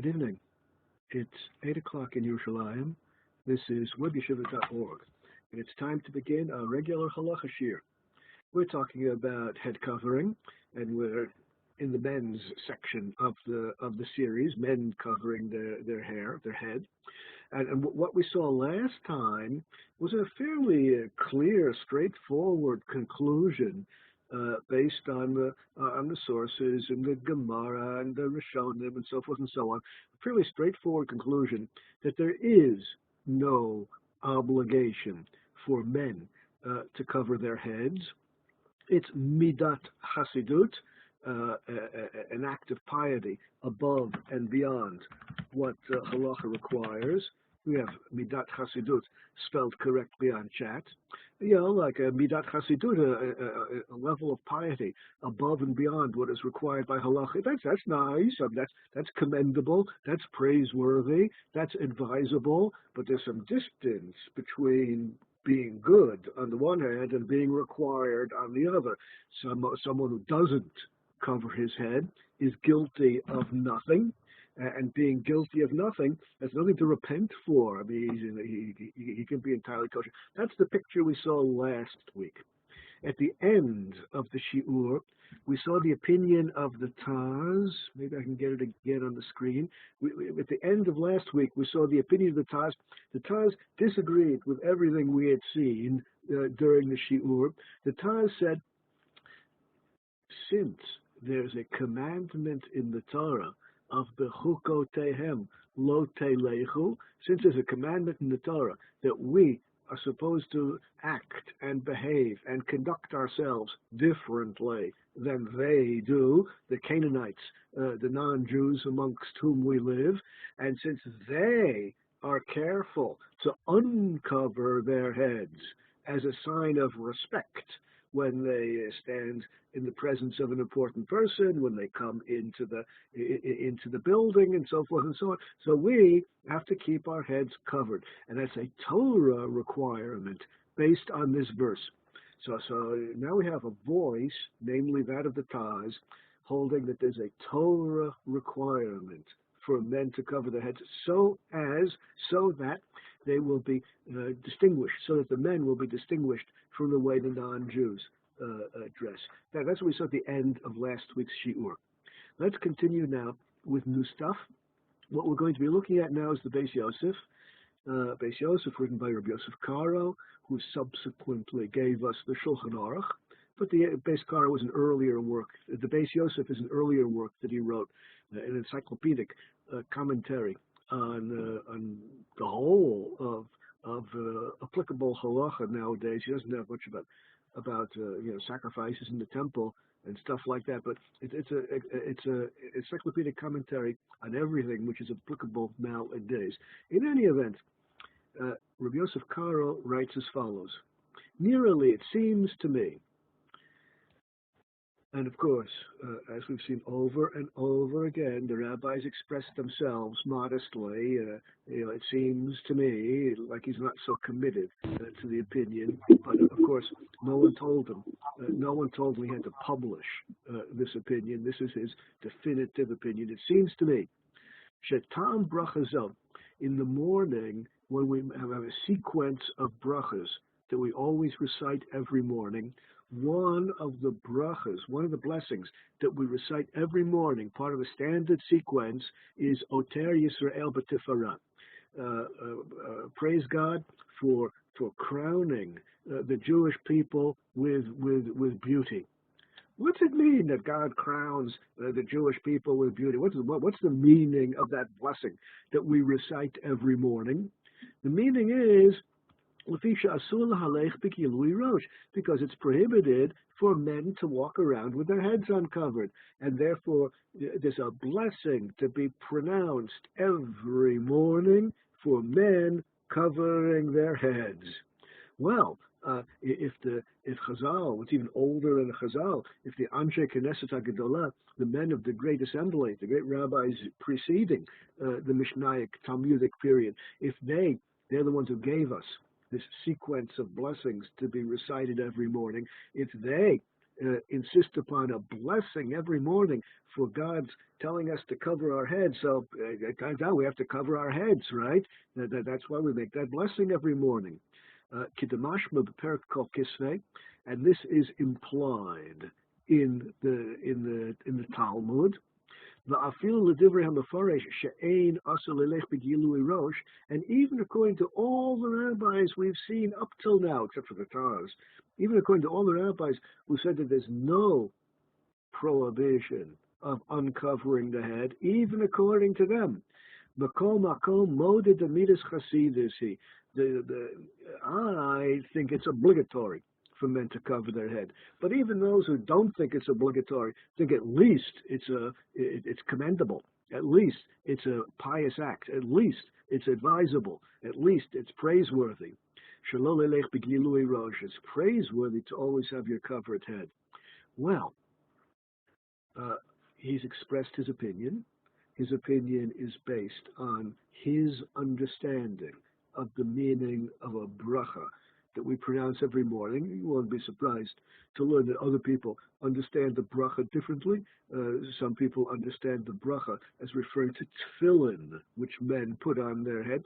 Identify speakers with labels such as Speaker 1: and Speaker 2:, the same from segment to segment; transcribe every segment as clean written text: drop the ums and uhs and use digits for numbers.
Speaker 1: Good evening. It's 8 o'clock in Yerushalayim. This is WebYeshiva.org, and it's time to begin our regular Halacha shir. We're talking about head covering, and we're in the men's section of the series, men covering their hair, their head. And what we saw last time was a fairly clear, straightforward conclusion based on the sources and the Gemara and the Rishonim and so forth and so on. A fairly straightforward conclusion that there is no obligation for men to cover their heads. It's midat hasidut, an act of piety above and beyond what halacha requires. We have midat hasidut spelled correctly on chat. Like a midat hasidut, a level of piety above and beyond what is required by halacha. That's nice. That's commendable. That's praiseworthy. That's advisable. But there's some distance between being good on the one hand and being required on the other. Someone who doesn't cover his head is guilty of nothing, and being guilty of nothing has nothing to repent for. I mean, he can be entirely kosher. That's the picture we saw last week. At the end of the shiur, we saw the opinion of the Taz. Maybe I can get it again on the screen. At the end of last week, we saw the opinion of the Taz. The Taz disagreed with everything we had seen during the shiur. The Taz said, since there's a commandment in the Torah of bechukotehem lo telechu, since there's a commandment in the Torah that we are supposed to act and behave and conduct ourselves differently than they do, the Canaanites, the non-Jews amongst whom we live, and since they are careful to uncover their heads as a sign of respect when they stand in the presence of an important person, when they come into the building, and so forth and so on. So we have to keep our heads covered, and that's a Torah requirement based on this verse. So now we have a voice, namely that of the Taz, holding that there's a Torah requirement for men to cover their heads so that they will be distinguished, so that the men will be distinguished from the way the non-Jews dress. That's what we saw at the end of last week's shiur. Let's continue now with new stuff. What we're going to be looking at now is the Beis Yosef. Beis Yosef, written by Rabbi Yosef Karo, who subsequently gave us the Shulchan Aruch. But the Beis Karo was an earlier work. The Beis Yosef is an earlier work that he wrote, an encyclopedic commentary on the whole of applicable halacha nowadays. He doesn't have much about sacrifices in the temple and stuff like that, but it's a encyclopedic commentary on everything which is applicable nowadays. In any event, Rabbi Yosef Karo writes as follows: "Nearly, it seems to me." And of course, as we've seen over and over again, the rabbis express themselves modestly. It seems to me like he's not so committed to the opinion. But of course, no one told him. No one told him he had to publish this opinion. This is his definitive opinion. It seems to me, shetam brachazot, in the morning when we have a sequence of brachas that we always recite every morning. One of the brachas, one of the blessings that we recite every morning, part of the standard sequence, is Oter Yisrael B'Tifara. Praise God for crowning the Jewish people with beauty. What's it mean that God crowns the Jewish people with beauty? What's the meaning of that blessing that we recite every morning? The meaning is, because it's prohibited for men to walk around with their heads uncovered, and therefore there's a blessing to be pronounced every morning for men covering their heads. Well, if Chazal, what's even older than Chazal, if the Anshe Knesset HaGedolah, the men of the Great Assembly, the great rabbis preceding the Mishnaic Talmudic period, if they're the ones who gave us this sequence of blessings to be recited every morning, if they insist upon a blessing every morning for God's telling us to cover our heads. So it turns out we have to cover our heads, right? That's why we make that blessing every morning. Kidamashma b'perek kol kisvei, and this is implied in the Talmud. And even according to all the rabbis we've seen up till now, except for the Taz, even according to all the rabbis who said that there's no prohibition of uncovering the head, even according to them. I think it's obligatory for men to cover their head. But even those who don't think it's obligatory think at least it's commendable. At least it's a pious act. At least it's advisable. At least it's praiseworthy. It's praiseworthy to always have your covered head. Well, he's expressed his opinion. His opinion is based on his understanding of the meaning of a bracha that we pronounce every morning. You won't be surprised to learn that other people understand the bracha differently. Some people understand the bracha as referring to tefillin, which men put on their head.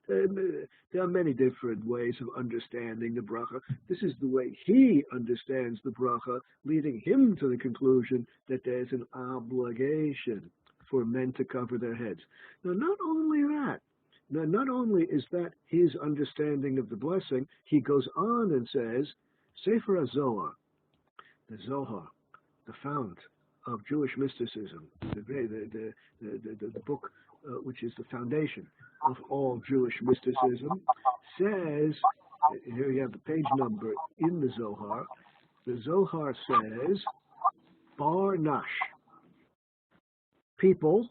Speaker 1: There are many different ways of understanding the bracha. This is the way he understands the bracha, leading him to the conclusion that there's an obligation for men to cover their heads. Now, not only that, now, not only is that his understanding of the blessing, he goes on and says, Sefer HaZohar, the Zohar, the fount of Jewish mysticism, the book which is the foundation of all Jewish mysticism, says, here you have the page number in the Zohar says, Bar Nash, people,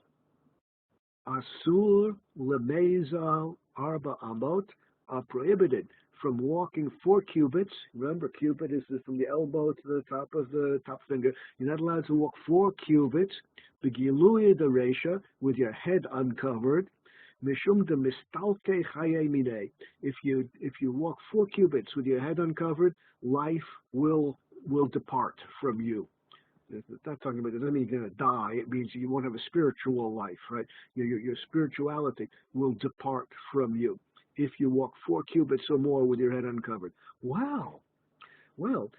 Speaker 1: Asur lemezal arba amot, are prohibited from walking 4 cubits. Remember, cubit is from the elbow to the top of the top finger. You're not allowed to walk 4 cubits. Begiluya de resha, with your head uncovered. Mishum de mistalke chaye mine. If you walk 4 cubits with your head uncovered, life will depart from you. It's not talking about, it doesn't mean you're going to die. It means you won't have a spiritual life, right? Your spirituality will depart from you if you walk 4 cubits or more with your head uncovered. Wow. Well,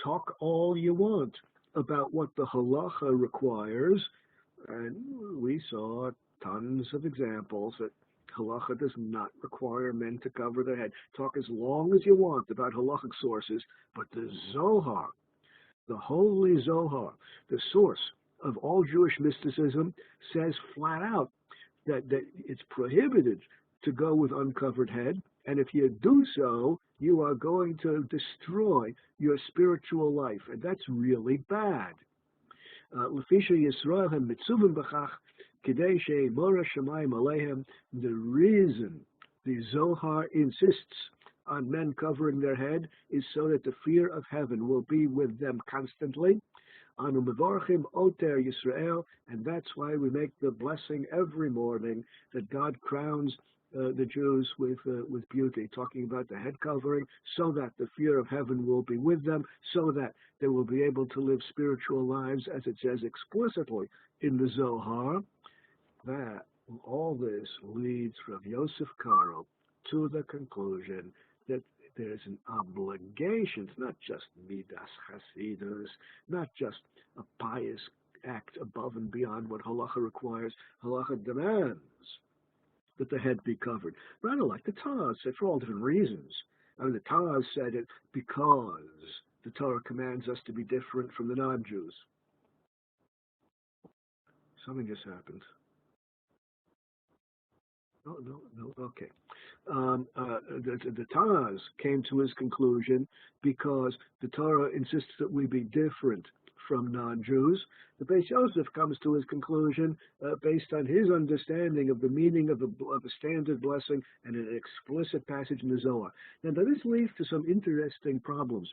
Speaker 1: talk all you want about what the halacha requires, and we saw tons of examples that halacha does not require men to cover their head. Talk as long as you want about halachic sources, but the Zohar, the Holy Zohar, the source of all Jewish mysticism, says flat out that it's prohibited to go with uncovered head, and if you do so, you are going to destroy your spiritual life, and that's really bad. The reason the Zohar insists on men covering their head is so that the fear of heaven will be with them constantly. Anu mevarchim oter Yisrael, and that's why we make the blessing every morning that God crowns the Jews with beauty, talking about the head covering, so that the fear of heaven will be with them, so that they will be able to live spiritual lives, as it says explicitly in the Zohar. That all this leads from Yosef Karo to the conclusion that there's an obligation. It's not just midas chasidus, not just a pious act above and beyond what halacha requires. Halacha demands that the head be covered. But I don't like the Taz said for all different reasons. I mean, the Taz said it because the Torah commands us to be different from the non-Jews. Something just happened. No, okay. The Taz came to his conclusion because the Torah insists that we be different from non-Jews. The Beis Yosef comes to his conclusion based on his understanding of the meaning of a standard blessing and an explicit passage in the Zohar. Now, this leads to some interesting problems.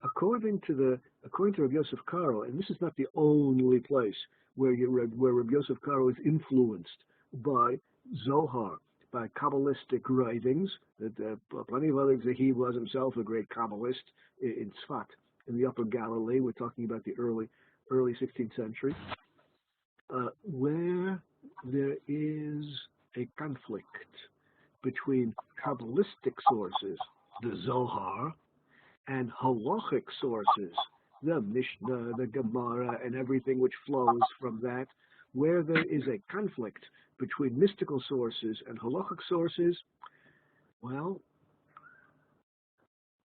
Speaker 1: According to Rabbi Yosef Karo, and this is not the only place where Rabbi Yosef Karo is influenced by Zohar by Kabbalistic writings. Plenty of others. He was himself a great Kabbalist in Tzfat, in the Upper Galilee. We're talking about the early 16th century, where there is a conflict between Kabbalistic sources, the Zohar, and halachic sources, the Mishnah, the Gemara, and everything which flows from that, where there is a conflict between mystical sources and halachic sources. Well,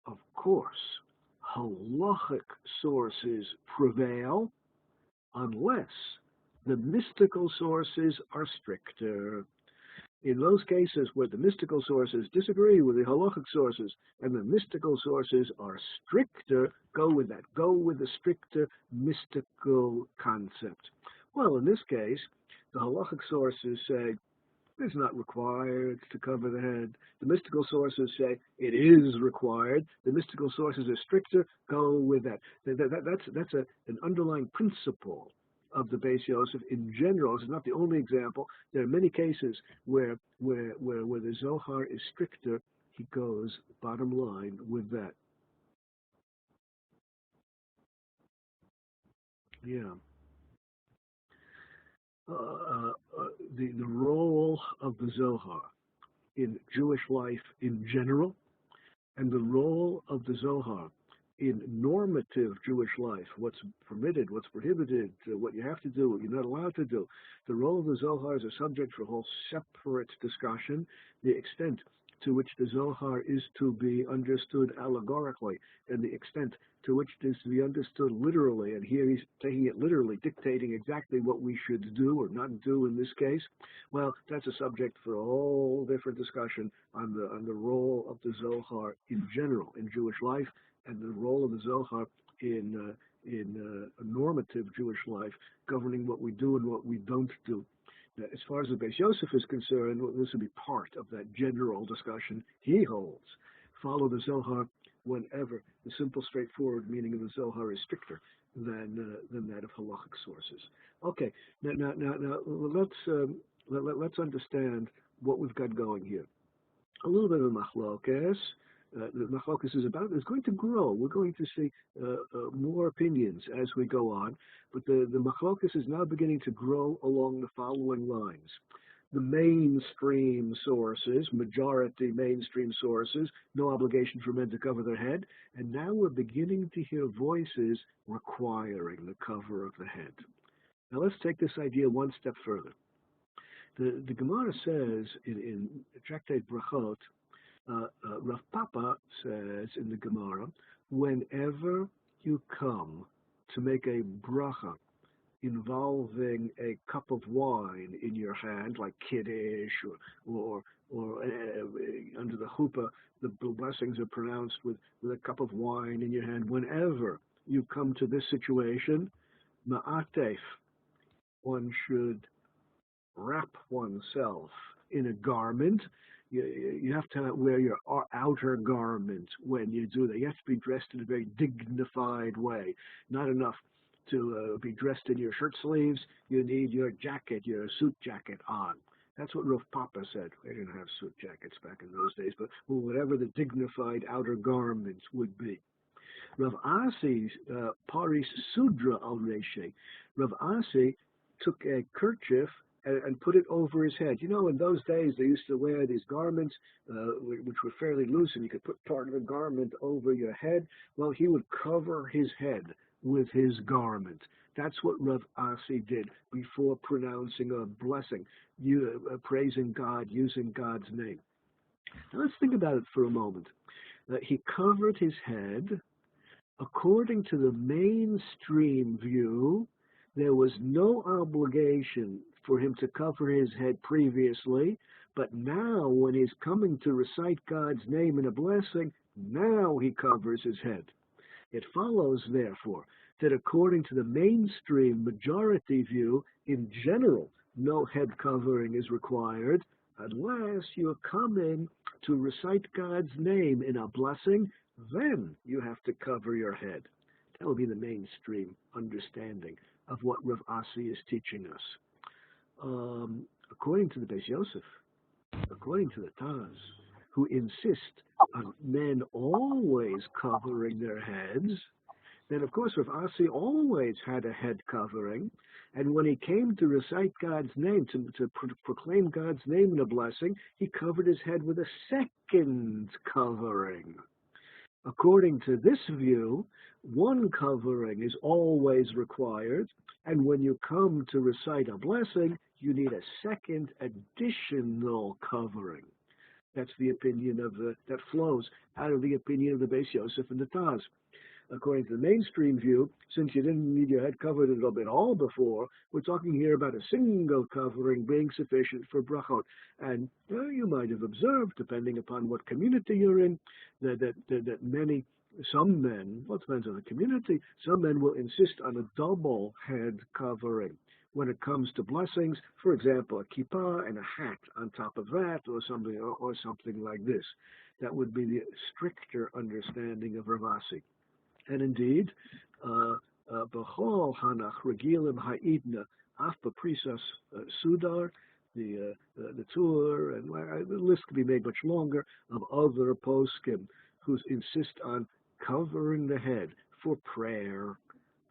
Speaker 1: of course, halachic sources prevail unless the mystical sources are stricter. In those cases where the mystical sources disagree with the halachic sources and the mystical sources are stricter, go with that. Go with the stricter mystical concept. Well, in this case, the halachic sources say it's not required to cover the head. The mystical sources say it is required. The mystical sources are stricter. Go with that. That's an underlying principle of the Beis Yosef in general. It's not the only example. There are many cases where the Zohar is stricter. He goes bottom line with that. Yeah. The role of the Zohar in Jewish life in general, and the role of the Zohar in normative Jewish life, what's permitted, what's prohibited, what you have to do, what you're not allowed to do. The role of the Zohar is a subject for a whole separate discussion. The extent to which the Zohar is to be understood allegorically, and the extent to which it is to be understood literally, and here he's taking it literally, dictating exactly what we should do or not do in this case. Well, that's a subject for a whole different discussion on the role of the Zohar in general in Jewish life, and the role of the Zohar in a normative Jewish life, governing what we do and what we don't do. As far as the Beis Yosef is concerned, this would be part of that general discussion. He holds, follow the Zohar whenever the simple, straightforward meaning of the Zohar is stricter than that of halachic sources. Okay, now let's understand what we've got going here. A little bit of machlokes. The machlokes is going to grow. We're going to see more opinions as we go on, but the machlokes is now beginning to grow along the following lines. The mainstream sources, majority mainstream sources, no obligation for men to cover their head, and now we're beginning to hear voices requiring the cover of the head. Now let's take this idea one step further. The Gemara says in Tractate Brachot, Rav Papa says in the Gemara, whenever you come to make a bracha involving a cup of wine in your hand, like Kiddush or under the chuppah, the blessings are pronounced with a cup of wine in your hand. Whenever you come to this situation, ma'atef, one should wrap oneself in a garment. You have to wear your outer garment when you do that. You have to be dressed in a very dignified way. Not enough to be dressed in your shirt sleeves. You need your jacket, your suit jacket on. That's what Rav Papa said. They didn't have suit jackets back in those days, but whatever the dignified outer garments would be. Rav Asi, Paris Sudra al Reshe. Rav Asi took a kerchief and put it over his head. You know, in those days, they used to wear these garments, which were fairly loose, and you could put part of the garment over your head. Well, he would cover his head with his garment. That's what Rav Asi did before pronouncing a blessing, praising God, using God's name. Now, let's think about it for a moment. He covered his head. According to the mainstream view, there was no obligation for him to cover his head previously, but now when he's coming to recite God's name in a blessing, now he covers his head. It follows, therefore, that according to the mainstream majority view, in general, no head covering is required unless you're coming to recite God's name in a blessing, then you have to cover your head. That would be the mainstream understanding of what Rav Asi is teaching us. According to the Beis Yosef, according to the Taz, who insist on men always covering their heads, then of course Rav Asi always had a head covering, and when he came to recite God's name, to proclaim God's name in a blessing, he covered his head with a second covering. According to this view, one covering is always required, and when you come to recite a blessing, you need a second additional covering. That's the opinion that flows out of the opinion of the Beis Yosef and the Taz. According to the mainstream view, since you didn't need your head covered at all before, we're talking here about a single covering being sufficient for brachot. And you might have observed, depending upon what community you're in, that some men, well, it depends on the community, some men will insist on a double head covering when it comes to blessings. For example, a kippah and a hat on top of that, or something like this. That would be the stricter understanding of Rav Asi. And indeed, B'chol Hanach Regilim Ha'idna Af B'Prisas Sudar, the tour, and the list could be made much longer, of other poskim who insist on covering the head for prayer,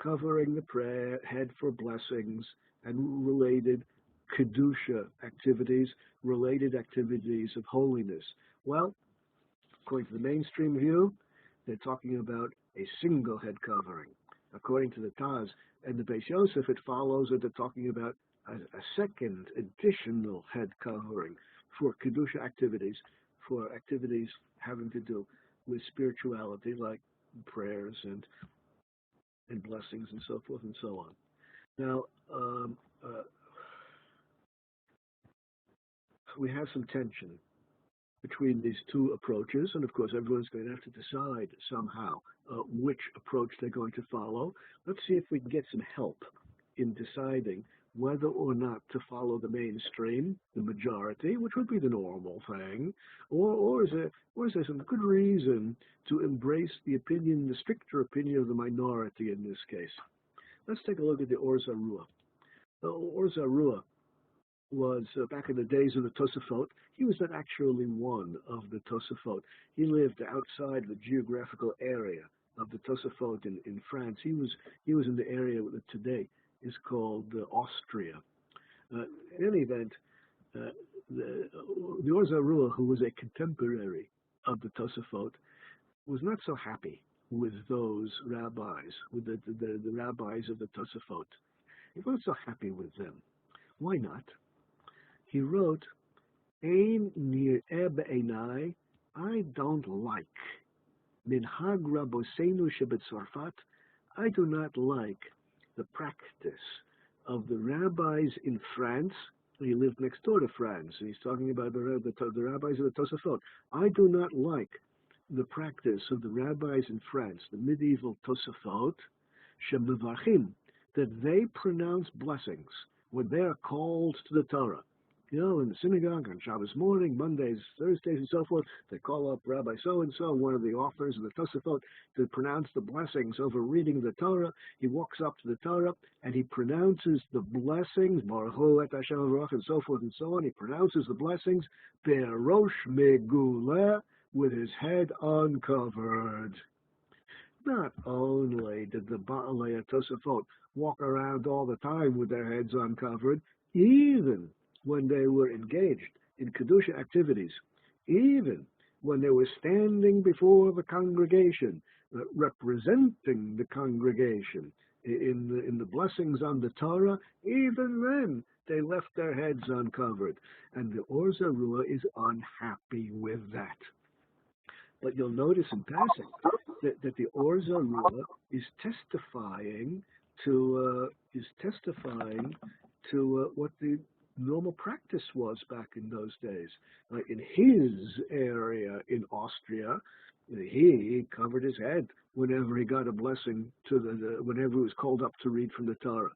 Speaker 1: covering the head for blessings and related kedusha activities, related activities of holiness. Well, according to the mainstream view, they're talking about a single head covering. According to the Taz and the Beis Yosef, it follows that they're talking about a second additional head covering for kedusha activities, for activities having to do with spirituality, like prayers and blessings and so forth and so on. Now, we have some tension between these two approaches, and of course everyone's going to have to decide somehow which approach they're going to follow. Let's see if we can get some help in deciding whether or not to follow the mainstream, the majority, which would be the normal thing, or is there some good reason to embrace the stricter opinion of the minority in this case. Let's take a look at the Or Zarua. The Or Zarua was, back in the days of the Tosafot, he was not actually one of the Tosafot. He lived outside the geographical area of the Tosafot in France. He was in the area that today is called Austria. In any event, the Or Zarua, who was a contemporary of the Tosafot, was not so happy with those rabbis, with the rabbis of the Tosafot. He wasn't so happy with them. Why not? He wrote, Ein nir'eh be'enai, I don't like minhag rabosenu shebetzarfat, I do not like the practice of the rabbis in France. He lived next door to France, and he's talking about the rabbis of the Tosafot. I do not like the practice of the rabbis in France, the medieval Tosafot, shemevarchim, that they pronounce blessings when they are called to the Torah. You know, in the synagogue on Shabbos morning, Mondays, Thursdays, and so forth, they call up Rabbi so-and-so, one of the authors of the Tosafot, to pronounce the blessings over reading the Torah. He walks up to the Torah, and he pronounces the blessings, Baruch Hu et Hashem Baruch, and so forth and so on. He pronounces the blessings, Be'erosh Meguleh, with his head uncovered. Not only did the Baalei Tosafot walk around all the time with their heads uncovered, even when they were engaged in Kedusha activities, even when they were standing before the congregation, representing the congregation in the blessings on the Torah, even then they left their heads uncovered. And the Or Zarua is unhappy with that. But you'll notice in passing that the Or Zarua is testifying to what the normal practice was back in those days. In his area in Austria, he covered his head whenever he got a blessing whenever he was called up to read from the Torah.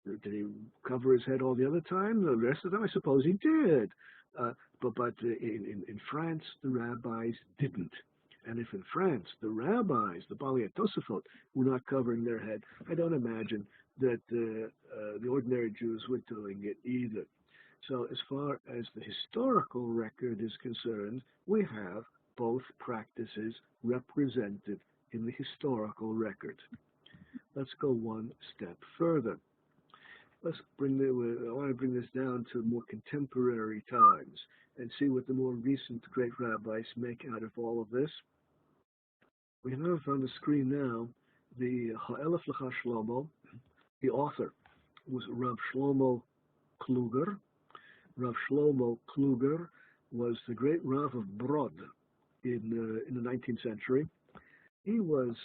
Speaker 1: Did he cover his head all the other time? The rest of them, I suppose he did. But in France, the rabbis didn't. And if in France, the rabbis, the Baalei Tosafot, were not covering their head, I don't imagine that the ordinary Jews were doing it either. So as far as the historical record is concerned, we have both practices represented in the historical record. Let's go one step further. I want to bring this down to more contemporary times and see what the more recent great rabbis make out of all of this. We have on the screen now the Ha'elef L'cha Shlomo. The author was Rav Shlomo Kluger. Rav Shlomo Kluger was the great Rav of Brod in the 19th century. He was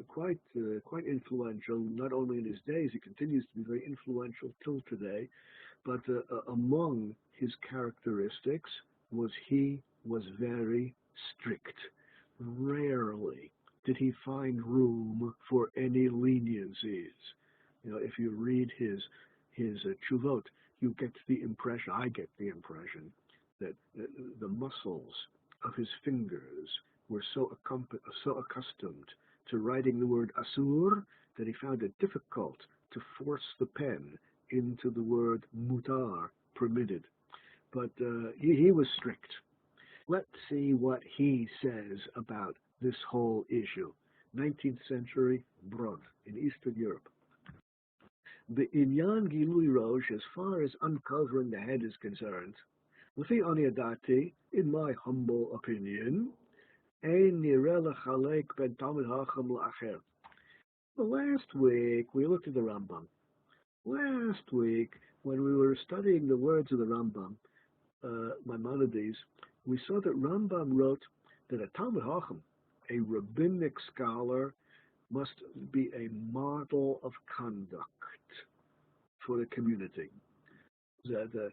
Speaker 1: quite influential, not only in his days. He continues to be very influential till today. But among his characteristics was he was very strict. Rarely did he find room for any leniencies. If you read his tshuvot, you get the impression, I get the impression, that the muscles of his fingers were so accustomed to writing the word asur that he found it difficult to force the pen into the word mutar, permitted. But he was strict. Let's see what he says about this whole issue. 19th century Brod in Eastern Europe. The Inyan Gilui Rosh, as far as uncovering the head is concerned, L'fi ani adati, in my humble opinion, ein nireh lechalek ben Talmid Chacham la'acher. Last week, we looked at the Rambam. Last week, when we were studying the words of the Rambam, Maimonides, we saw that Rambam wrote that a Talmid Chacham, a rabbinic scholar, must be a model of conduct for the community. The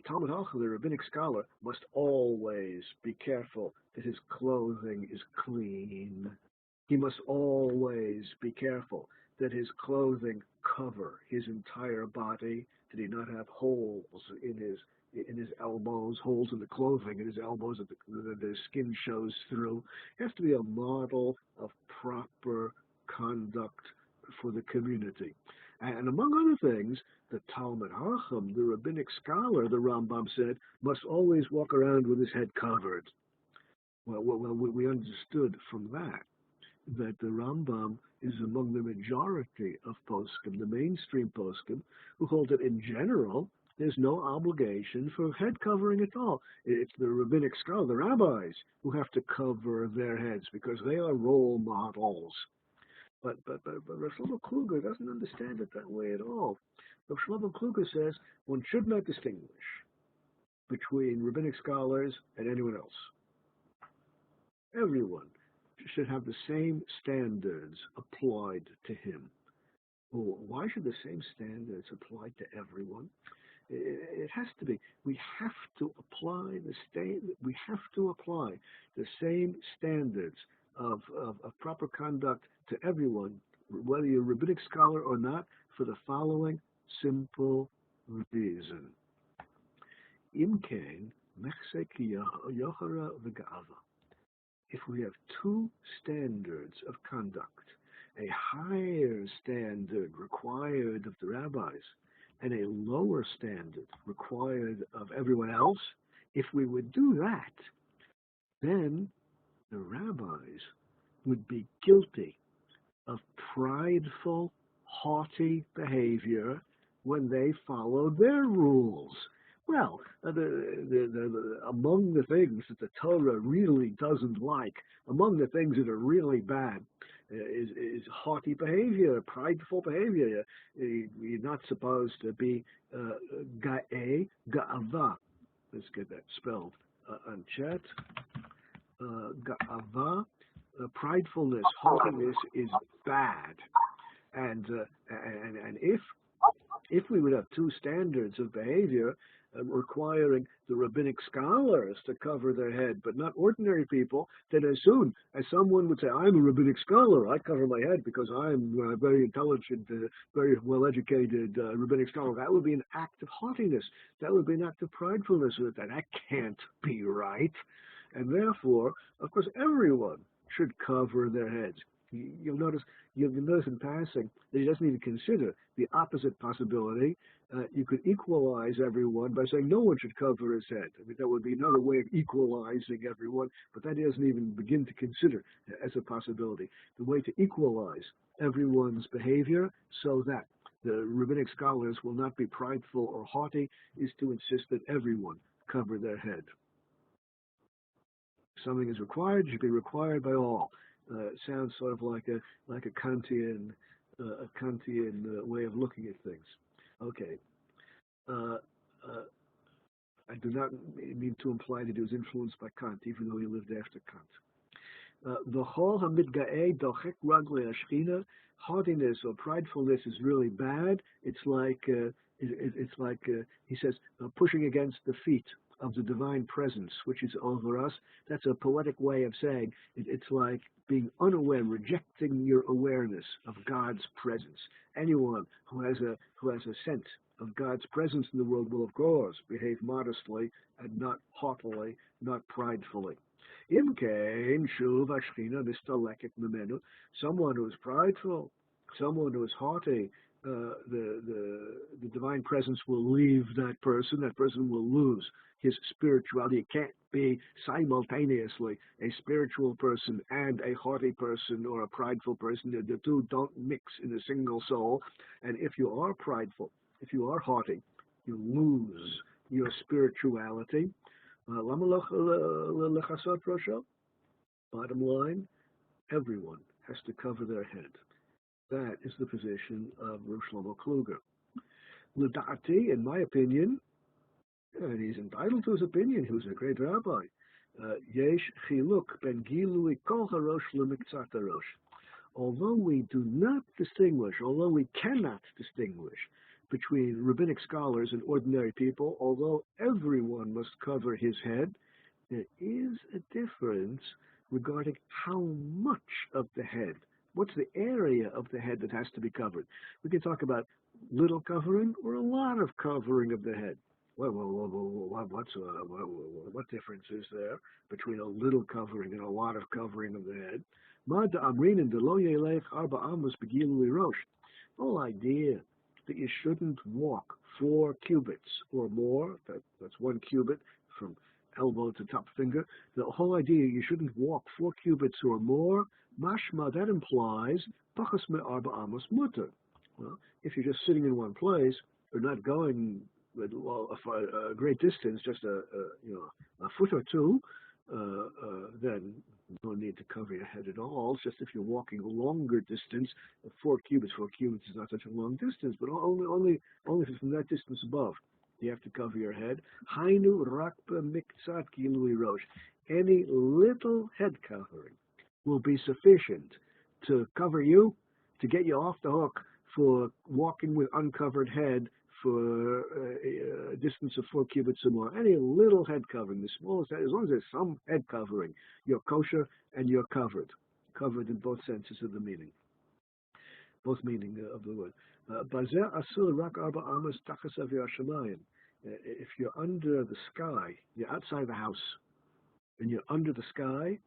Speaker 1: Talmid Chacham, the rabbinic scholar, must always be careful that his clothing is clean. He must always be careful that his clothing cover his entire body, that he not have holes in his elbows, holes in the clothing in his elbows that the skin shows through. It has to be a model of proper conduct for the community. And among other things, the Talmid Chacham, the rabbinic scholar, the Rambam said, must always walk around with his head covered. Well, we understood from that the Rambam is among the majority of poskim, the mainstream poskim, who hold that in general there's no obligation for head covering at all. It's the rabbinic scholar, the rabbis, who have to cover their heads because they are role models. But Rav Shlomo Kluger doesn't understand it that way at all. Rav Shlomo Kluger says one should not distinguish between rabbinic scholars and anyone else. Everyone should have the same standards applied to him. Well, why should the same standards apply to everyone? It has to be. We have to apply the same standards of proper conduct to everyone, whether you're a rabbinic scholar or not, for the following simple reason. Imkein mechse ki yochara v'ga'ava. If we have two standards of conduct, a higher standard required of the rabbis and a lower standard required of everyone else, if we would do that, then the rabbis would be guilty of prideful, haughty behavior when they followed their rules. Well, among the things that the Torah really doesn't like, among the things that are really bad, is haughty behavior, prideful behavior. You're not supposed to be ga'ava. Let's get that spelled on chat. Ga'ava, pridefulness, haughtiness is bad. And if we would have two standards of behavior, requiring the rabbinic scholars to cover their head, but not ordinary people, then as soon as someone would say, I'm a rabbinic scholar, I cover my head because I'm a very intelligent, very well-educated rabbinic scholar, that would be an act of haughtiness. That would be an act of pridefulness. That can't be right. And therefore, of course, everyone should cover their heads. You'll notice in passing that he doesn't even consider the opposite possibility. You could equalize everyone by saying no one should cover his head. I mean, that would be another way of equalizing everyone, but that he doesn't even begin to consider as a possibility. The way to equalize everyone's behavior so that the rabbinic scholars will not be prideful or haughty is to insist that everyone cover their head. If something is required, it should be required by all. It sounds sort of like a Kantian way of looking at things. Okay. Uh, uh, I do not mean to imply that he was influenced by Kant, even though he lived after Kant. The whole hamidga'eh dochek raglei hashchina, haughtiness or pridefulness is really bad. It's like he says, pushing against the feet of the divine presence, which is over us. That's a poetic way of saying it's like being unaware, rejecting your awareness of God's presence. Anyone who has a sense of God's presence in the world will, of course, behave modestly and not haughtily, not pridefully. Someone who is prideful, someone who is haughty, the divine presence will leave that person. That person will lose his spirituality. It can't be simultaneously a spiritual person and a haughty person or a prideful person. The two don't mix in a single soul. And if you are prideful, if you are haughty, you lose your spirituality. Bottom line, everyone has to cover their head. That is the position of Rav Shlomo Kluger. L'da'ati, in my opinion, and he's entitled to his opinion, he was a great rabbi, yesh chiluk ben gilui kol harosh lemiktzat harosh. Although we do not distinguish, although we cannot distinguish between rabbinic scholars and ordinary people, although everyone must cover his head, there is a difference regarding how much of the head. What's the area of the head that has to be covered? We can talk about little covering or a lot of covering of the head. What difference is there between a little covering and a lot of covering of the head? The whole idea that you shouldn't walk 4 cubits or more, that's 1 cubit from elbow to top finger, the whole idea you shouldn't walk 4 cubits or more, mashma, that implies pachas me'arba amos mutter. Well, if you're just sitting in one place or not going a great distance, just a foot or two, then no need to cover your head at all. It's just if you're walking a longer distance, 4 cubits is not such a long distance, but only from that distance above, you have to cover your head. Hainu rakba miktzat gilui rosh. Any little head covering will be sufficient to cover you, to get you off the hook for walking with uncovered head for a distance of 4 cubits or more. Any little head covering, the smallest head, as long as there's some head covering, you're kosher and you're covered in both senses of the meaning, both meaning of the word. If you're under the sky, you're outside the house, and you're under the sky,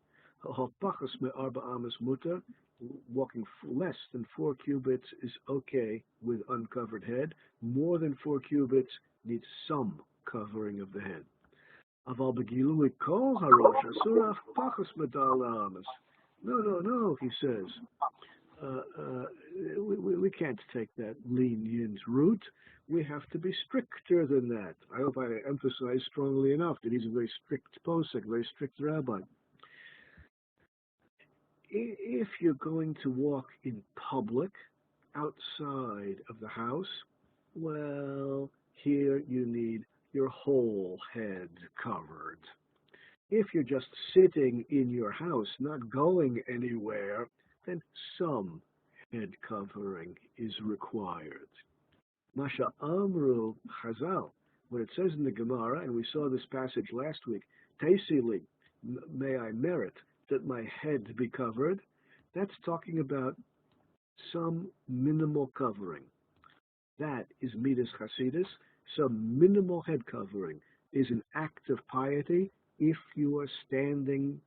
Speaker 1: walking less than 4 cubits is okay with uncovered head. More than 4 cubits needs some covering of the head. No, he says. We can't take that lenient route. We have to be stricter than that. I hope I emphasize strongly enough that he's a very strict posek, very strict rabbi. If you're going to walk in public, outside of the house, well, here you need your whole head covered. If you're just sitting in your house, not going anywhere, then some head covering is required. Masha Amru Chazal, when it says in the Gemara, and we saw this passage last week, Teisili, may I merit that my head be covered, that's talking about some minimal covering. That is Midas Chasidus. Some minimal head covering is an act of piety if you are standing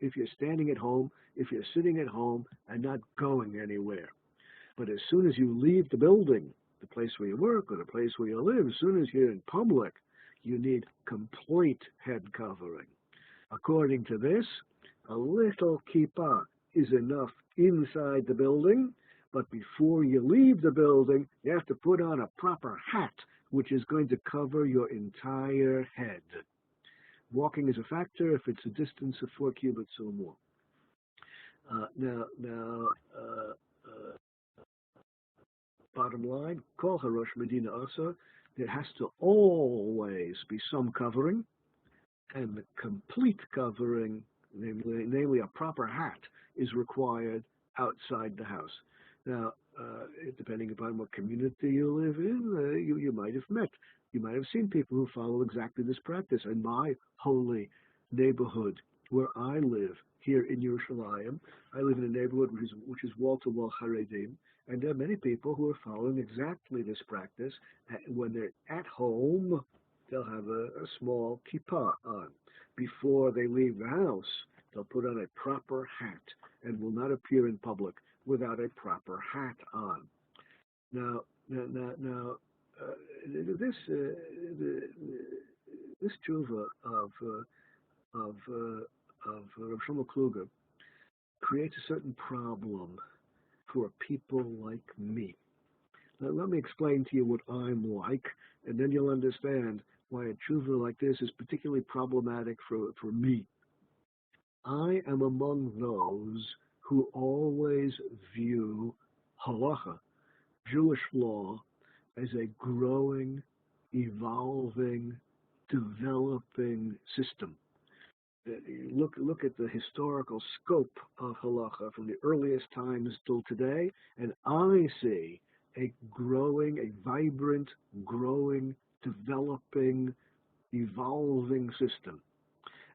Speaker 1: if you're standing at home, if you're sitting at home and not going anywhere. But as soon as you leave the building, the place where you work or the place where you live, as soon as you're in public, you need complete head covering. According to this, a little kippah is enough inside the building, but before you leave the building, you have to put on a proper hat, which is going to cover your entire head. Walking is a factor if it's a distance of 4 cubits or more. Bottom line, Kol Harosh Medina Asa, there has to always be some covering, and the complete covering, namely a proper hat, is required outside the house. Now, depending upon what community you live in, you might have seen people who follow exactly this practice. In my holy neighborhood where I live here in Yerushalayim, I live in a neighborhood which is wall-to-wall Haredim, and there are many people who are following exactly this practice. When they're at home, they'll have a small kippah on. Before they leave the house, they'll put on a proper hat and will not appear in public without a proper hat on. Now, this tshuva of Rav Shlomo Kluger creates a certain problem for people like me. Now, let me explain to you what I'm like, and then you'll understand why a tshuva like this is particularly problematic for me. I am among those who always view halacha, Jewish law, as a growing, evolving, developing system. Look at the historical scope of halacha from the earliest times till today, and I see a vibrant, growing, developing, evolving system.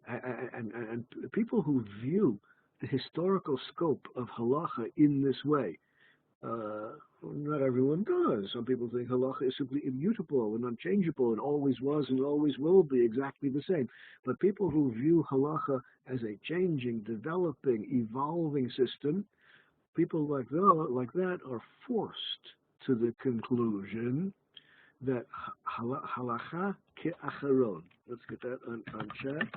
Speaker 1: And people who view the historical scope of halacha in this way, not everyone does. Some people think halacha is simply immutable and unchangeable and always was and always will be exactly the same. But people who view halacha as a changing, developing, evolving system, people like that are forced to the conclusion that halacha ke'acharon. Let's get that on chat.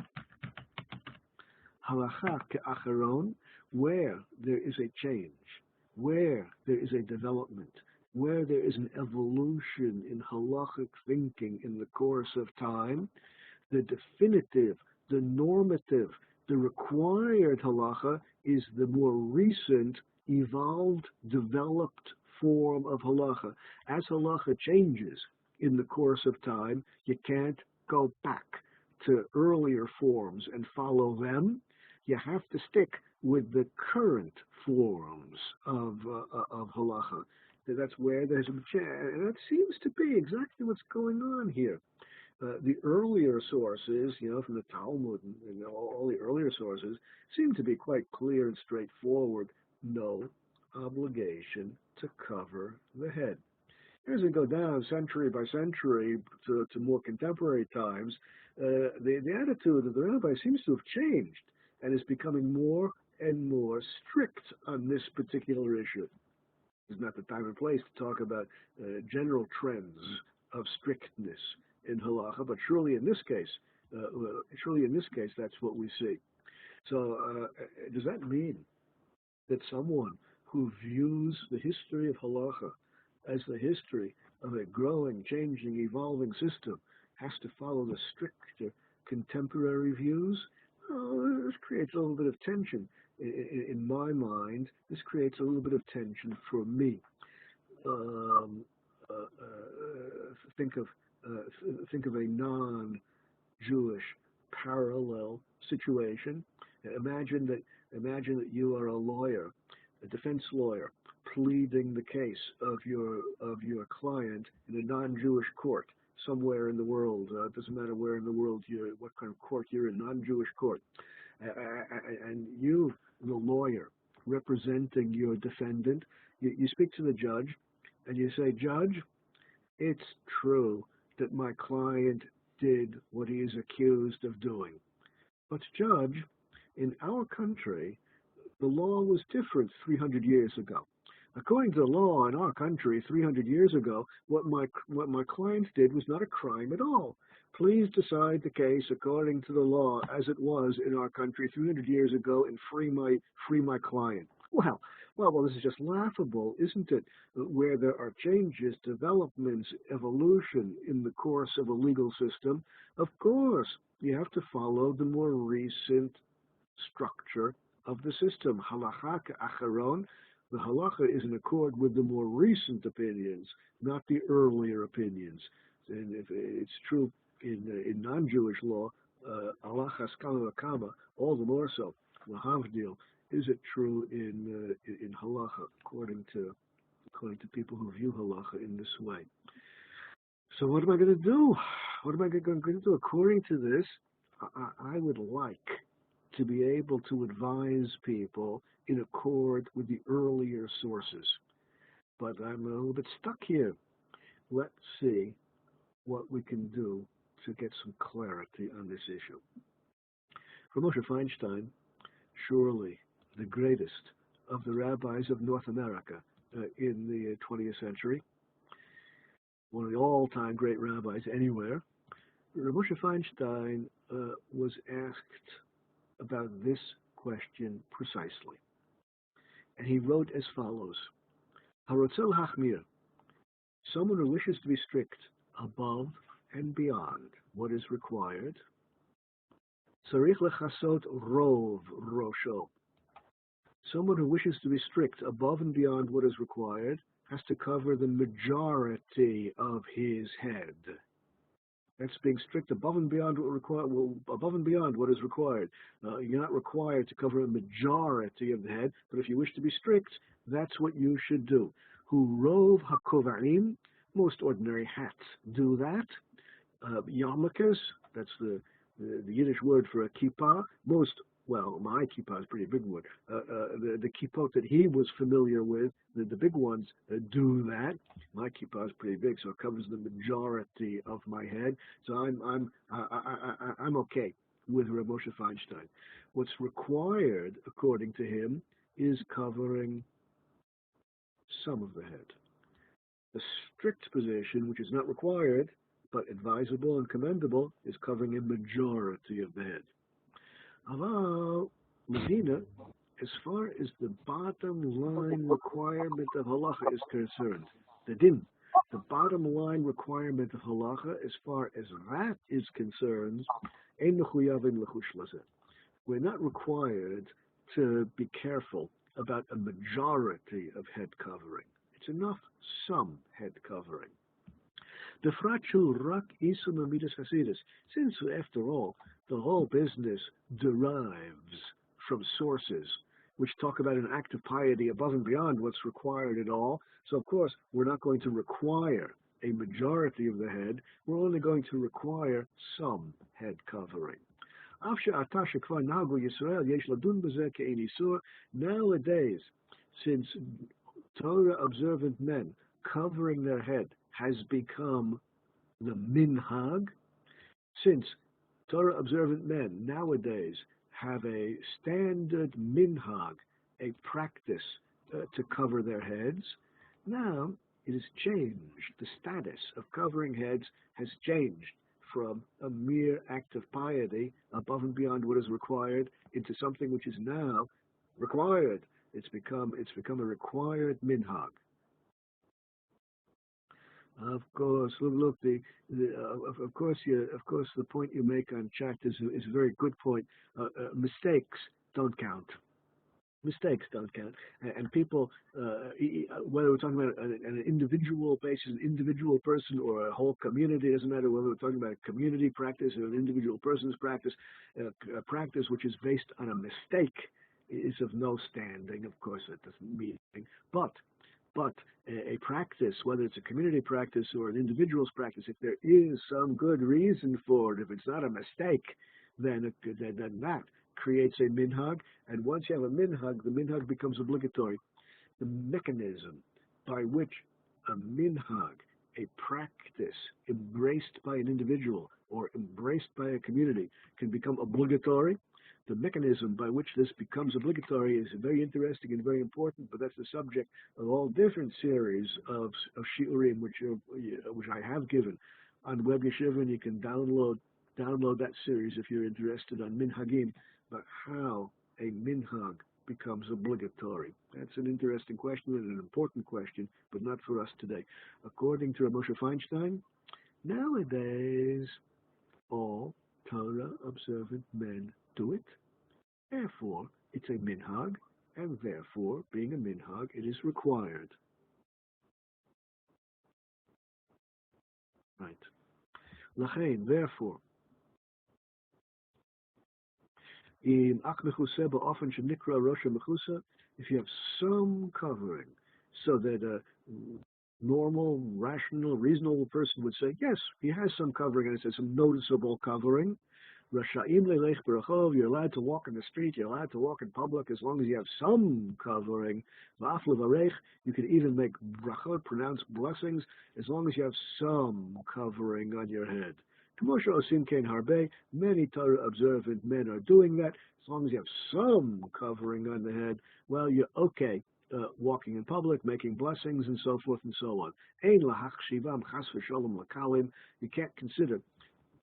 Speaker 1: Halacha ke'acharon, where there is a change, where there is a development, where there is an evolution in halachic thinking in the course of time, the definitive, the normative, the required halacha is the more recent, evolved, developed form of halacha. As halacha changes in the course of time, you can't go back to earlier forms and follow them. You have to stick with the current forms of halacha. That's where there's a change, and that seems to be exactly what's going on here. The earlier sources, from the Talmud and all the earlier sources, seem to be quite clear and straightforward. No obligation to cover the head. As we go down century by century to more contemporary times, the attitude of the rabbi seems to have changed and is becoming more and more strict on this particular issue. It's not the time and place to talk about general trends of strictness in halacha, but surely in this case, that's what we see. So, does that mean that someone who views the history of halacha as the history of a growing, changing, evolving system has to follow the stricter contemporary views? Oh, this creates a little bit of tension in my mind. This creates a little bit of tension for me. Think of a non-Jewish parallel situation. Imagine that you are a lawyer, a defense lawyer, pleading the case of your client in a non-Jewish court somewhere in the world. It doesn't matter where in the world what kind of court you're in, non-Jewish court. And you, the lawyer, representing your defendant, you speak to the judge and you say, "Judge, it's true that my client did what he is accused of doing. But Judge, In our country, the law was different 300 years ago. According to the law in our country 300 years ago, what my clients did was not a crime at all. Please decide the case according to the law as it was in our country 300 years ago and free my client. Well, this is just laughable, isn't it? Where there are changes, developments, evolution in the course of a legal system, of course, you have to follow the more recent structure of the system. Halacha acharon. The halacha is in accord with the more recent opinions, not the earlier opinions. And if it's true in non-Jewish law, halacha skala kama, all the more so. Lahavdil, is it true in halacha according to people who view halacha in this way? So what am I going to do? What am I going to do? According to this, I would like to be able to advise people in accord with the earlier sources. But I'm a little bit stuck here. Let's see what we can do to get some clarity on this issue. For Moshe Feinstein, surely the greatest of the rabbis of North America in the 20th century, one of the all-time great rabbis anywhere, Moshe Feinstein was asked about this question precisely. And he wrote as follows: Harotzel hachmir, someone who wishes to be strict above and beyond what is required, tzarich lechasot rov rosho. Someone who wishes to be strict above and beyond what is required has to cover the majority of his head. That's being strict above and beyond what is required. You're not required to cover a majority of the head, but if you wish to be strict, that's what you should do. Hu rov hakovarim, most ordinary hats do that. Yarmulkes, that's the Yiddish word for a kippah. My kippah is a pretty big one. The kippot that he was familiar with, the big ones, do that. My kippah is pretty big, so it covers the majority of my head. So I'm okay with Rav Moshe Feinstein. What's required, according to him, is covering some of the head. The strict position, which is not required but advisable and commendable, is covering a majority of the head. Aval Medina, as far as the bottom line requirement of halacha is concerned, the bottom line requirement of halacha, as far as that is concerned, we're not required to be careful about a majority of head covering. It's enough some head covering. Since, after all, the whole business derives from sources which talk about an act of piety above and beyond what's required at all, so of course we're not going to require a majority of the head, we're only going to require some head covering. Nowadays, since Torah observant men covering their head has become the minhag, since Torah observant men nowadays have a standard minhag, a practice to cover their heads, now it has changed. The status of covering heads has changed from a mere act of piety above and beyond what is required into something which is now required. It's become a required minhag. Of course, look. Of course, the point you make on chat is a very good point. Mistakes don't count. Mistakes don't count, and people, whether we're talking about an individual basis, an individual person, or a whole community, it doesn't matter whether we're talking about a community practice or an individual person's practice. A practice which is based on a mistake is of no standing. Of course, that doesn't mean anything, but a practice, whether it's a community practice or an individual's practice, if there is some good reason for it, if it's not a mistake, then that creates a minhag. And once you have a minhag, the minhag becomes obligatory. The mechanism by which a minhag, a practice embraced by an individual or embraced by a community, can become obligatory, The mechanism by which this becomes obligatory is very interesting and very important, but that's the subject of all different series of shiurim which I have given on Web Yeshiva, and you can download that series if you're interested on minhagim, but how a minhag becomes obligatory. That's an interesting question and an important question, but not for us today. According to Moshe Feinstein, nowadays all Torah observant men do it. Therefore, it's a minhag, and therefore, being a minhag, it is required. Right. Lachein, therefore, in Ak Mechuseh Ba'ofen Shenikra Rosh Mechuseh, if you have some covering, so that a normal, rational, reasonable person would say, yes, he has some covering, and it says some noticeable covering. Rasha'im leilech berachov, you're allowed to walk in the street, you're allowed to walk in public as long as you have some covering. Va'af levarech, you can even make brachot, pronounce blessings, as long as you have some covering on your head. K'moshe osim kein harbe, many Torah observant men are doing that. As long as you have some covering on the head, well, you're okay. Walking in public, making blessings, and so forth and so on. Ein lahach shivam chas v'sholom lakalim. You can't consider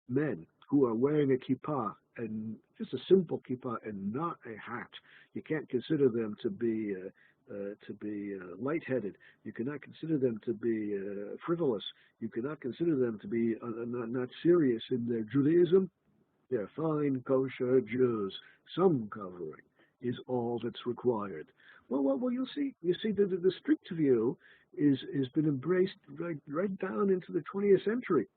Speaker 1: men who are wearing a kippah, and just a simple kippah and not a hat. You can't consider them to be lightheaded. You cannot consider them to be frivolous. You cannot consider them to be not serious in their Judaism. They're fine, kosher Jews. Some covering is all that's required. Well, you'll see. You see, the strict view has been embraced right down into the 20th century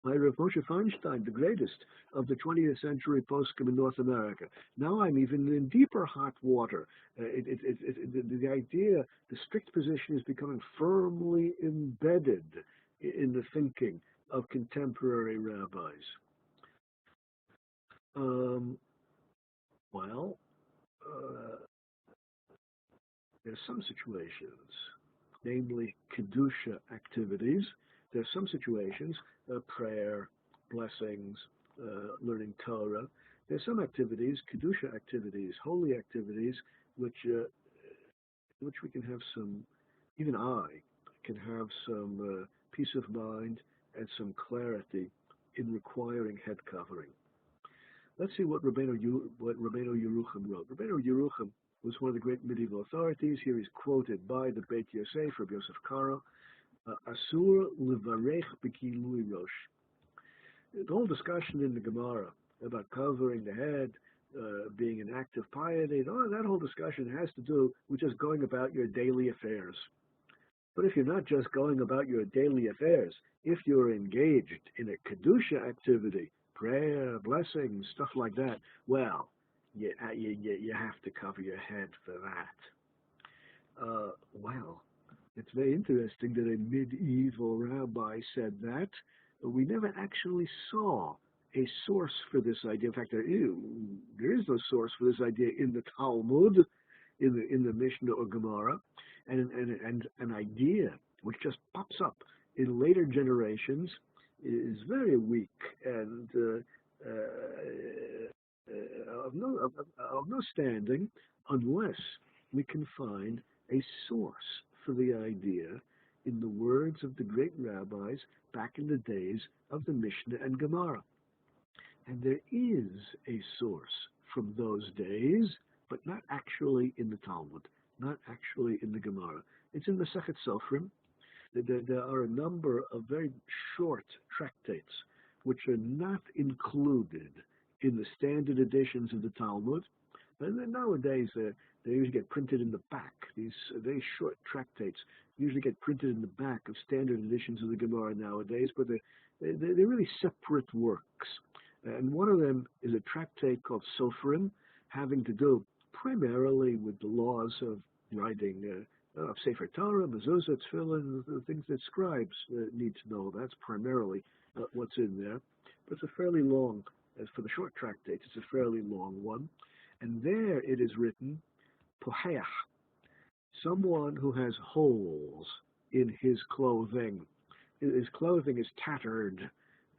Speaker 1: by Rav Moshe Feinstein, the greatest of the 20th century poskim in North America. Now I'm even in deeper hot water. The idea, the strict position is becoming firmly embedded in the thinking of contemporary rabbis. There's some situations, namely Kedusha activities. There's some situations, prayer, blessings, learning Torah. There's some activities, Kedusha activities, holy activities, which we can have some, even I can have some peace of mind and some clarity in requiring head covering. Let's see what Rabbeinu Yerucham wrote. Rabbeinu Yerucham was one of the great medieval authorities. Here he's quoted by the Beit Yosef, Rabbi Yosef Karo, Asur levarech b'kilui rosh. The whole discussion in the Gemara about covering the head, being an act of piety, that whole discussion has to do with just going about your daily affairs. But if you're not just going about your daily affairs, if you're engaged in a Kedusha activity, prayer, blessings, stuff like that, well, you have to cover your head for that. It's very interesting that a medieval rabbi said that. We never actually saw a source for this idea. In fact, there is no source for this idea in the Talmud, in the Mishnah or Gemara, and an idea which just pops up in later generations is very weak and of no standing unless we can find a source for the idea in the words of the great rabbis back in the days of the Mishnah and Gemara. And there is a source from those days, but not actually in the Talmud, not actually in the Gemara. It's in the Sechet Sofrim. There are a number of very short tractates which are not included in the standard editions of the Talmud. And then nowadays, they usually get printed in the back. These very short tractates usually get printed in the back of standard editions of the Gemara nowadays, but they're really separate works. And one of them is a tractate called Sofrim, having to do primarily with the laws of writing of Sefer Torah, Mezuzah, Tefillin, the things that scribes need to know. That's primarily what's in there. But it's a fairly long, as for the short tractates, it's a fairly long one. And there it is written, Poheach, someone who has holes in his clothing. His clothing is tattered,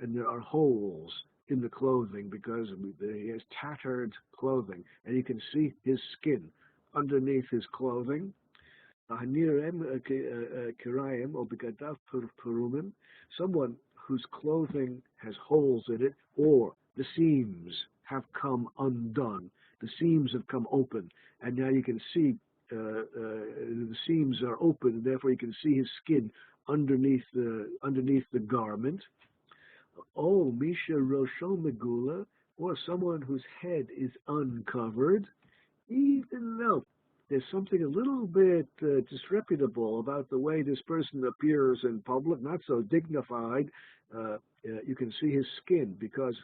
Speaker 1: and there are holes in the clothing because he has tattered clothing, and you can see his skin underneath his clothing. Someone whose clothing has holes in it, or the seams have come undone. The seams have come open, and now you can see the seams are open, and therefore you can see his skin underneath the garment. Oh, Misha Rosho Megula, or someone whose head is uncovered, even though there's something a little bit disreputable about the way this person appears in public, not so dignified. You can see his skin because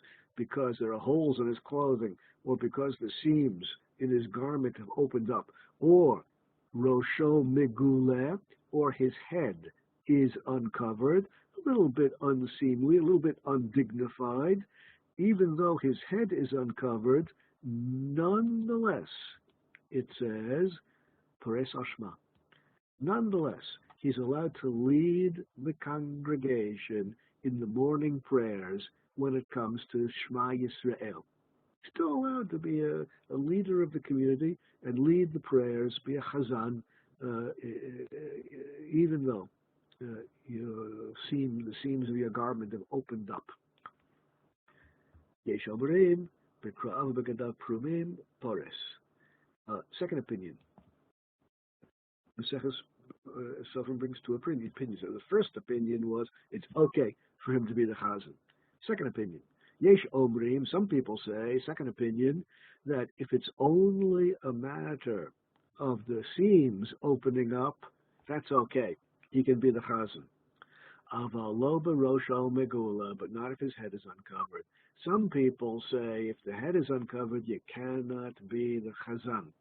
Speaker 1: there are holes in his clothing, or because the seams in his garment have opened up, or Rosho Megula, or his head is uncovered, a little bit unseemly, a little bit undignified. Even though his head is uncovered, nonetheless, it says, Pares Ashma. Nonetheless, he's allowed to lead the congregation in the morning prayers when it comes to Shema Yisrael. Still allowed to be a leader of the community and lead the prayers, be a chazan, even though the seams of your garment have opened up. Yesh Omrim, Bekra'av Begadav Prumim, Pares. Second opinion. The Sofrim brings two opinions. So the first opinion was it's okay for him to be the chazan. Second opinion. Yesh Omrim, some people say, second opinion, that if it's only a matter of the seams opening up, that's okay. He can be the chazan. Avaloba Rosho Megula, but not if his head is uncovered. Some people say if the head is uncovered, you cannot be the chazan.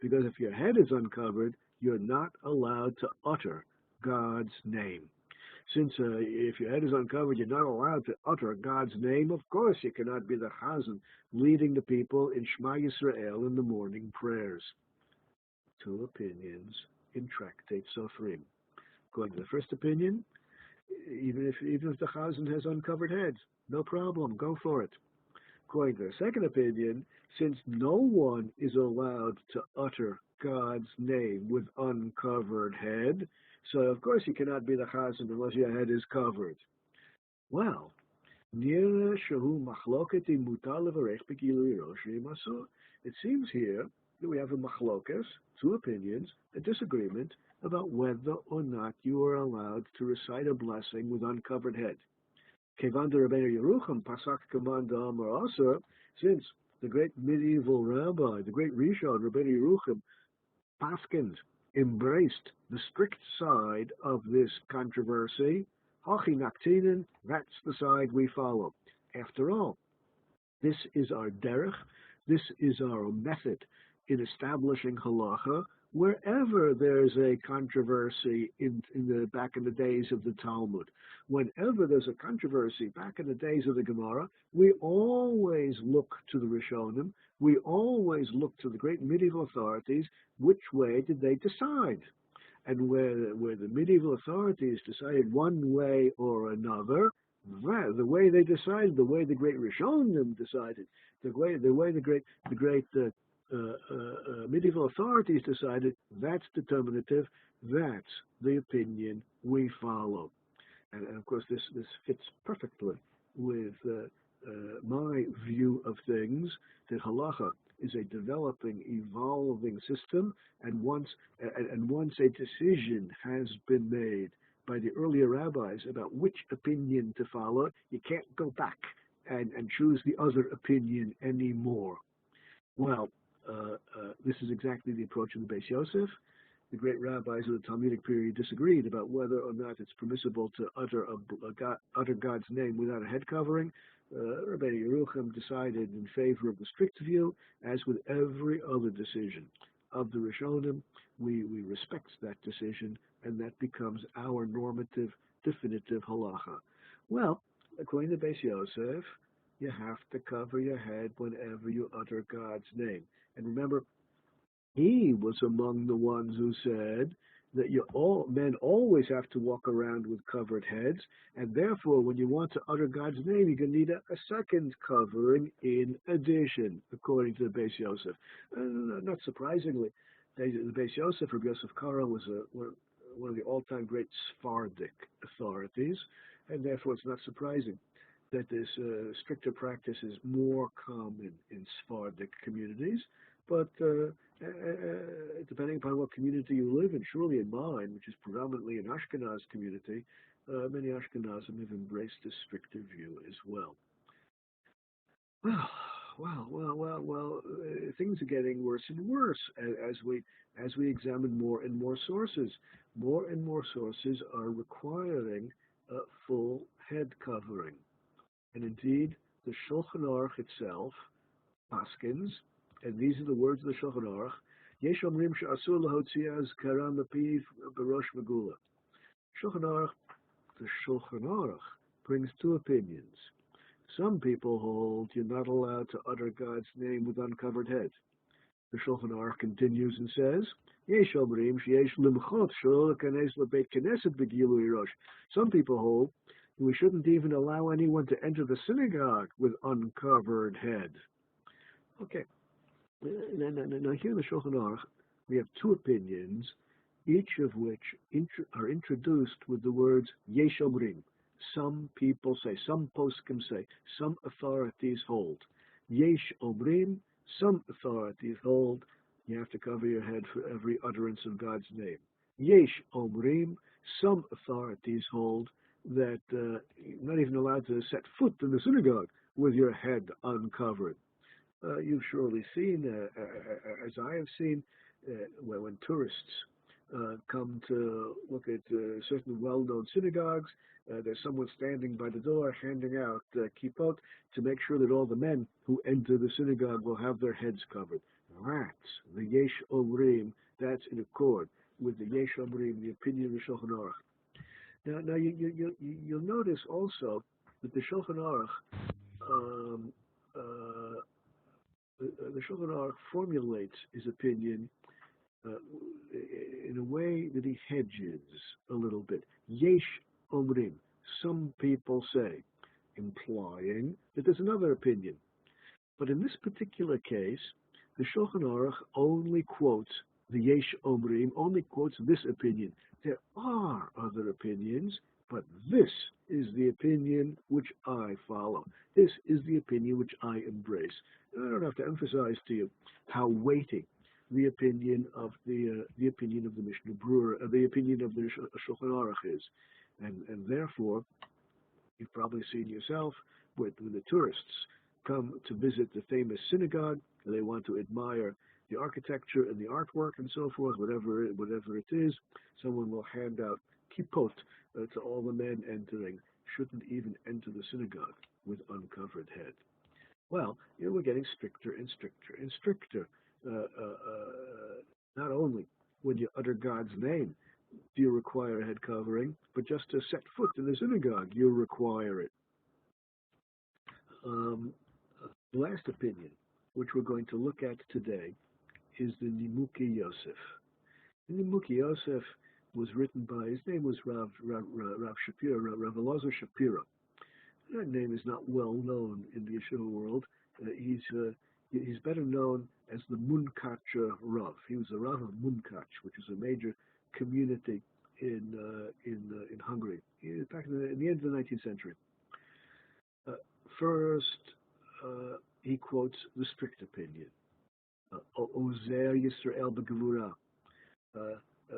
Speaker 1: Because if your head is uncovered, you're not allowed to utter God's name. Since if your head is uncovered, you're not allowed to utter God's name, of course you cannot be the chazan leading the people in Shema Yisrael in the morning prayers. Two opinions in Tractate Sofrim. According to the first opinion, even if the chazan has uncovered heads, no problem, go for it. According to the second opinion, since no one is allowed to utter God's name with uncovered head, so of course you cannot be the chazan unless your head is covered. Well, it seems here that we have a machlokas, two opinions, a disagreement about whether or not you are allowed to recite a blessing with uncovered head. Since the great medieval rabbi, the great Rishon, Rabbi Yerucham, paskind, embraced the strict side of this controversy, Hachi Naktinen, that's the side we follow. After all, this is our derech, this is our method in establishing halacha. Wherever there's a controversy in the back in the days of the Talmud, whenever there's a controversy back in the days of the Gemara, we always look to the Rishonim, we always look to the great medieval authorities, which way did they decide? And where the medieval authorities decided one way or another, the way they decided, the way the great Rishonim decided, the way the great medieval authorities decided, that's determinative, that's the opinion we follow. And of course, this fits perfectly with my view of things, that halacha is a developing, evolving system, and once a decision has been made by the earlier rabbis about which opinion to follow, you can't go back and choose the other opinion anymore. Well, this is exactly the approach of the Beis Yosef. The great rabbis of the Talmudic period disagreed about whether or not it's permissible to utter God's name without a head covering. Rabbi Yerucham decided in favor of the strict view, as with every other decision of the Rishonim. We respect that decision, and that becomes our normative, definitive halacha. Well, according to Beis Yosef, you have to cover your head whenever you utter God's name. And remember, he was among the ones who said that men always have to walk around with covered heads, and therefore, when you want to utter God's name, you're going to need a second covering in addition, according to the Beis Yosef. Not surprisingly, the Beis Yosef, Rabbi Yosef Karo, was one of the all-time great Sephardic authorities, and therefore it's not surprising that this stricter practice is more common in Sephardic communities. But depending upon what community you live in, surely in mine, which is predominantly an Ashkenaz community, many Ashkenazim have embraced this stricter view as well. Well, things are getting worse and worse as we examine more and more sources. More and more sources are requiring a full head covering. And indeed, the Shulchan Aruch itself, paskins, and these are the words of the Shulchan Aruch, Yesh omrim she'asur lahotziaz karam apiv barosh megula. The Shulchan Aruch brings two opinions. Some people hold you're not allowed to utter God's name with uncovered head. The Shulchan Aruch continues and says, Yesh omrim she'yesh limchot shelo kanes lebeit knesset begilui rosh. Some people hold we shouldn't even allow anyone to enter the synagogue with uncovered head. Okay. Now here in the Shulchan Aruch, we have two opinions, each of which are introduced with the words Yesh Omrim. Some people say, some poskim say, some authorities hold. Yesh Omrim, some authorities hold, you have to cover your head for every utterance of God's name. Yesh Omrim, some authorities hold that you're not even allowed to set foot in the synagogue with your head uncovered. You've surely seen, as I have seen, when tourists come to look at certain well-known synagogues, there's someone standing by the door handing out kippot to make sure that all the men who enter the synagogue will have their heads covered. That's the Yesh Omrim, that's in accord with the Yesh Omrim, the opinion of the Shulchan Aruch. Now you'll notice also that the Shulchan Aruch, the Shulchan Aruch formulates his opinion in a way that he hedges a little bit. Yesh Omrim, some people say, implying that there's another opinion. But in this particular case, the Shulchan Aruch only quotes the Yesh Omrim, only quotes this opinion. There are other opinions, but this is the opinion which I follow. This is the opinion which I embrace. And I don't have to emphasize to you how weighty the opinion of the Mishnah Berurah, the opinion of the Shulchan Aruch is, and therefore you've probably seen yourself when the tourists come to visit the famous synagogue, and they want to admire the architecture and the artwork and so forth, whatever it is, someone will hand out kippot to all the men entering, shouldn't even enter the synagogue with uncovered head. Well, we're getting stricter and stricter and stricter. Not only when you utter God's name do you require a head covering, but just to set foot in the synagogue, you require it. The last opinion, which we're going to look at today, is the Nimuki Yosef. The Nimuki Yosef was written by, his name was Rav Shapiro, Rav Elazar Shapiro. That name is not well known in the yeshiva world. He's better known as the Munkacher Rav. He was the Rav of Munkach, which is a major community in Hungary, back in the end of the 19th century. First, he quotes the strict opinion. Ozer Yisrael B'Gevurah.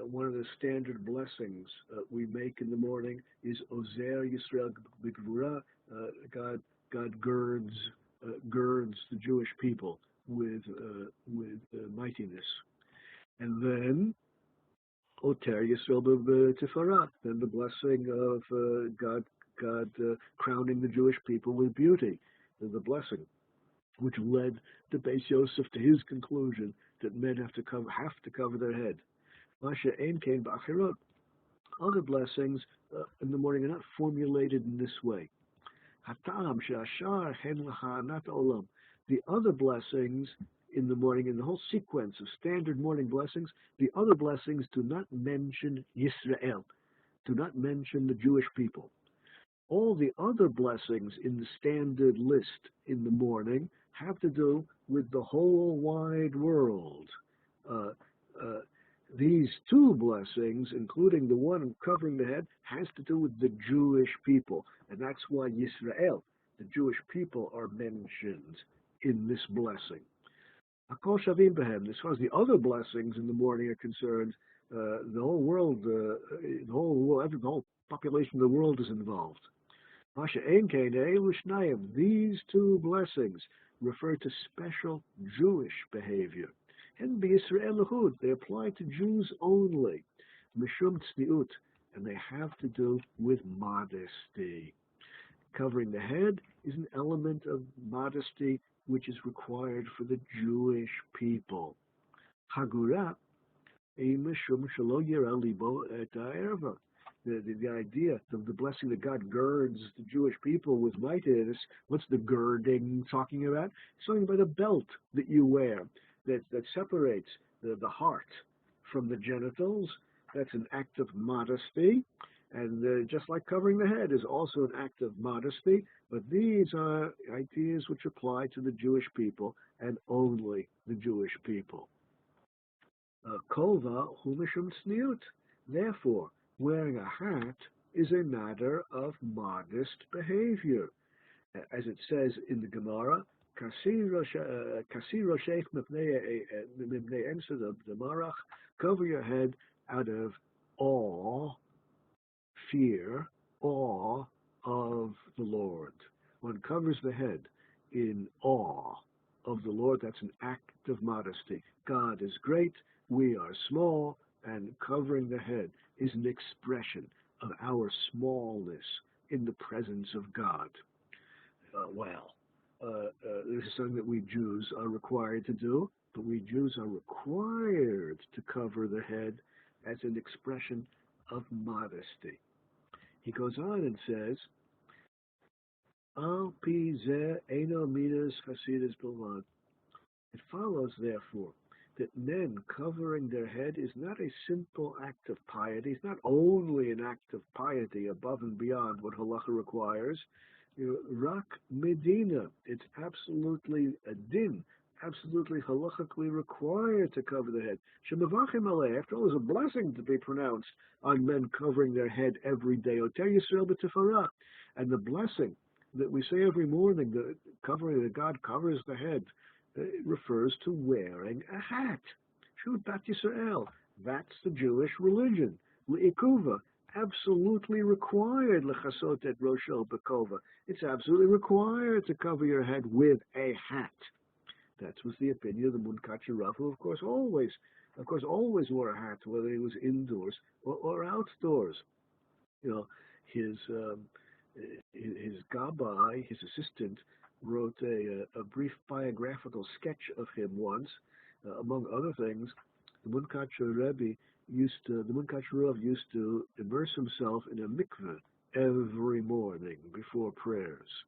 Speaker 1: One of the standard blessings we make in the morning is Ozer Yisrael B'Gevurah. God girds the Jewish people with mightiness, and then Oter Yisrael B'Tifarah. Then the blessing of God crowning the Jewish people with beauty, the blessing which led the Beis Yosef to his conclusion that men have to cover their head. Masha Ein Kain B'Achirot. Other blessings in the morning are not formulated in this way. Hatam She'ashar Hen Lacha Anat Olam. The other blessings in the morning, in the whole sequence of standard morning blessings, the other blessings do not mention Yisrael, do not mention the Jewish people. All the other blessings in the standard list in the morning have to do with the whole wide world. Uh, uh, these two blessings, including the one covering the head, has to do with the Jewish people. And that's why Yisrael, the Jewish people, are mentioned in this blessing. Hakol Shavim Behem. As far as the other blessings in the morning are concerned, the whole world, the whole population of the world is involved. These two blessings refer to special Jewish behavior. And they apply to Jews only. Mishum tzniut, and they have to do with modesty. Covering the head is an element of modesty which is required for the Jewish people. Hagura, mishum shelo yira libo et ha'erva. The idea of the blessing that God girds the Jewish people with mightiness, what's the girding talking about? It's talking about a belt that you wear that separates the heart from the genitals. That's an act of modesty. And just like covering the head is also an act of modesty, but these are ideas which apply to the Jewish people and only the Jewish people. Kova hu mishum tzniut. Therefore, wearing a hat is a matter of modest behavior. As it says in the Gemara, cover your head out of awe, fear, awe of the Lord. One covers the head in awe of the Lord. That's an act of modesty. God is great, we are small, and covering the head is an expression of our smallness in the presence of God. This is something that we Jews are required to do, but we Jews are required to cover the head as an expression of modesty. He goes on and says, Al pi zeh eino midas chasidus bilvad. It follows, therefore, that men covering their head is not a simple act of piety. It's not only an act of piety above and beyond what halacha requires. Rak medina, it's absolutely a din, absolutely halachically required to cover the head. Shemavachim aleh, after all, there's a blessing to be pronounced on men covering their head every day. Oter Yisrael b'tefarah, and the blessing that we say every morning, the covering that God covers the head, it refers to wearing a hat. Shut bat Yisrael. That's the Jewish religion. Li'ikuva, absolutely required. Lechasot et rosho bekova. It's absolutely required to cover your head with a hat. That was the opinion of the Munkatcher Rav, who of course always wore a hat, whether he was indoors or outdoors. His gabbai, his assistant, wrote a brief biographical sketch of him once. Among other things, the Munkatcher Rebbe the Munkatcher Rav used to immerse himself in a mikveh every morning before prayers.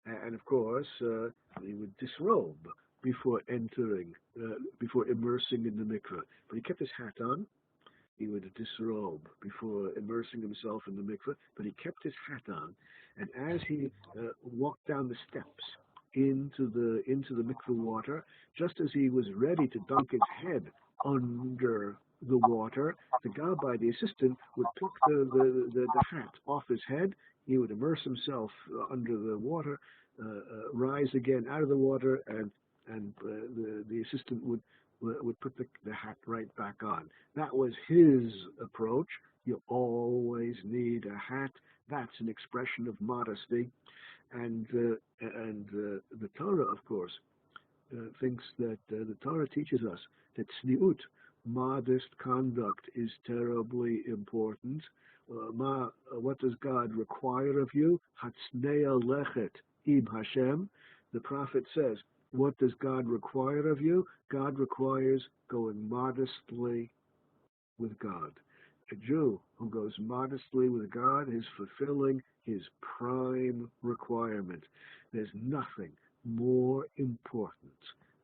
Speaker 1: And of course, he would disrobe before immersing in the mikveh. But he kept his hat on. He would disrobe before immersing himself in the mikveh, but he kept his hat on. And as he walked down the steps into the mikveh water, just as he was ready to dunk his head under the water, the gabbai, the assistant, would pluck the hat off his head. He would immerse himself under the water, rise again out of the water, and the assistant would put the hat right back on. That was his approach. You always need a hat. That's an expression of modesty. And the Torah, of course, thinks that the Torah teaches us that tzniut, modest conduct, is terribly important. What does God require of you? Hatznea lechet im Hashem. The prophet says, what does God require of you? God requires going modestly with God. A Jew who goes modestly with God is fulfilling his prime requirement. There's nothing more important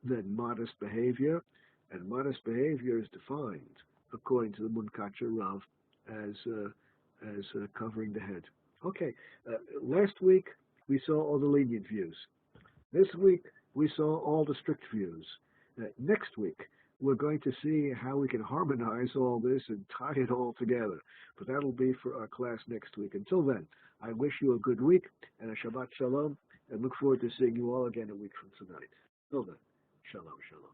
Speaker 1: than modest behavior, and modest behavior is defined according to the Munkacher Rav as covering the head. Okay, last week we saw all the lenient views. This week we saw all the strict views. Next week we're going to see how we can harmonize all this and tie it all together. But that'll be for our class next week. Until then, I wish you a good week and a Shabbat Shalom, and look forward to seeing you all again a week from tonight. Till then, Shalom, Shalom.